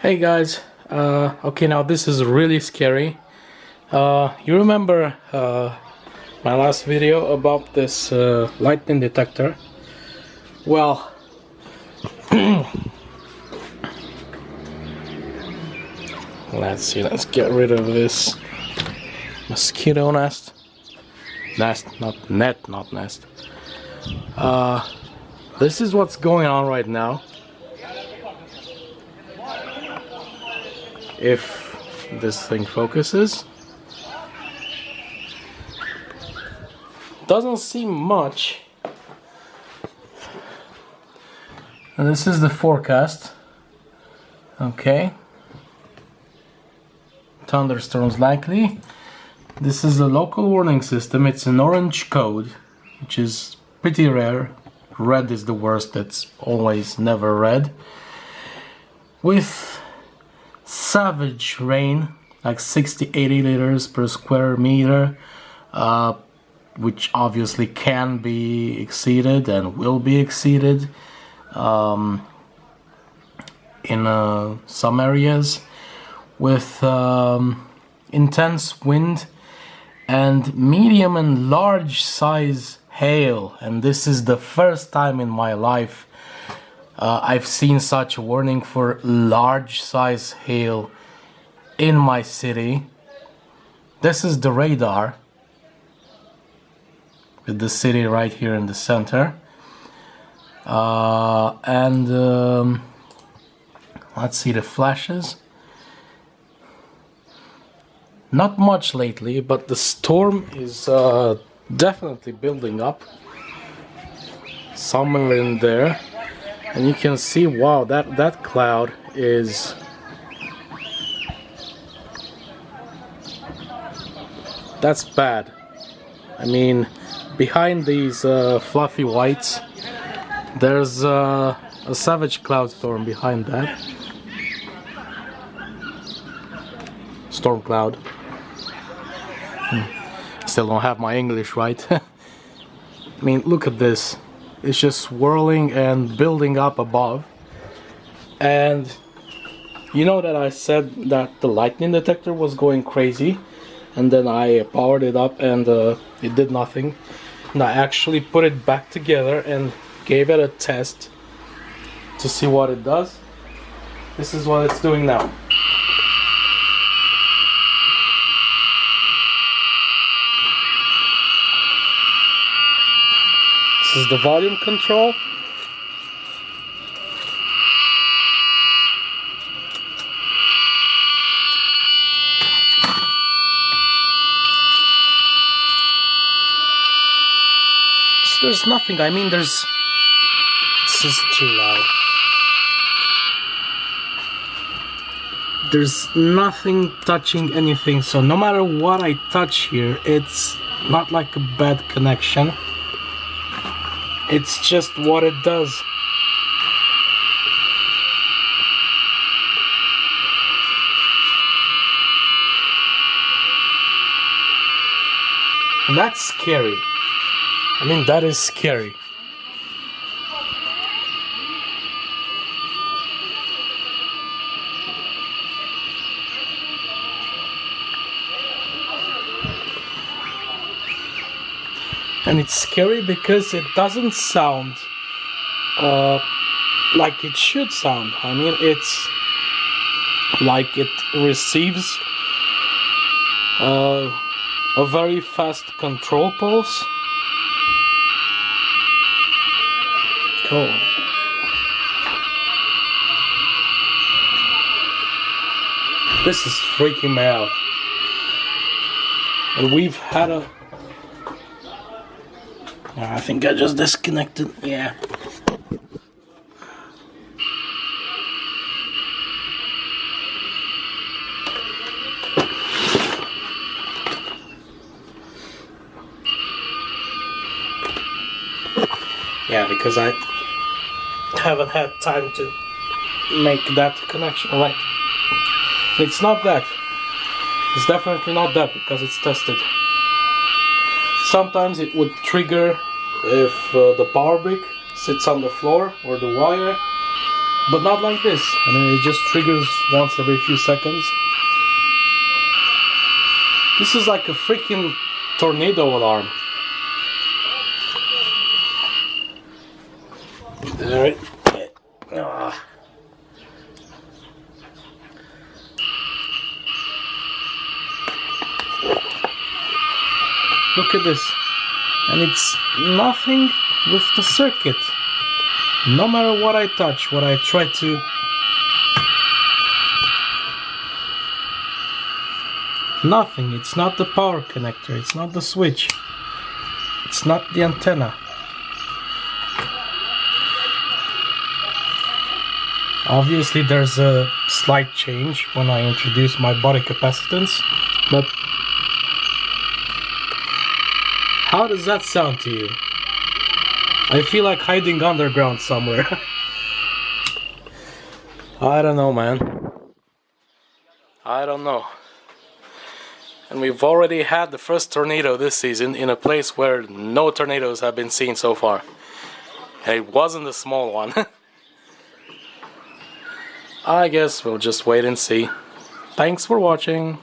Hey guys, okay, now this is really scary. You remember my last video about this lightning detector? Well, let's see, let's get rid of this mosquito nest. Not net, not nest. This is what's going on right now. If this thing focuses, doesn't seem much. And this is the forecast. Okay, thunderstorms likely. This is a local warning system. It's an orange code, which is pretty rare. Red is the worst. That's always never red. With savage rain, like 60-80 liters per square meter, which obviously can be exceeded and will be exceeded in some areas, with intense wind and medium and large size hail. And this is the first time in my life I've seen such a warning for large size hail in my city. This is the radar with the city right here in the center. Let's see the flashes. Not much lately, but the storm is definitely building up somewhere in there. And you can see, wow, that cloud is that's bad. I mean, behind these fluffy whites, there's a savage cloud storm behind that. Storm cloud. Still don't have my English right. I mean, look at this. It's just swirling and building up above. And you know that I said that the lightning detector was going crazy, and then I powered it up and it did nothing. And I actually put it back together and gave it a test to see what it does. This is what it's doing now. This is the volume control. So there's nothing, I mean this is too loud. There's nothing touching anything, so no matter what I touch here, it's not like a bad connection. It's just what it does. And that's scary. I mean, that is scary. And it's scary because it doesn't sound like it should sound. I mean, it's like it receives a very fast control pulse. Cool. This is freaking me out. And we've had a... I think I just disconnected, yeah. Yeah, because I haven't had time to make that connection right. It's not that. It's definitely not that because it's tested. Sometimes it would trigger if the power brick sits on the floor or the wire, But not like this. I mean, it just triggers once every few seconds. This is like a freaking tornado alarm. Alright. Look at this. And it's nothing with the circuit. No matter what I touch, what I try to... Nothing. It's not the power connector. It's not the switch. It's not the antenna. Obviously there's a slight change when I introduce my body capacitance, but how does that sound to you? I feel like hiding underground somewhere. I don't know, man. I don't know. And we've already had the first tornado this season in a place where no tornadoes have been seen so far. And it wasn't a small one. I guess we'll just wait and see. Thanks for watching.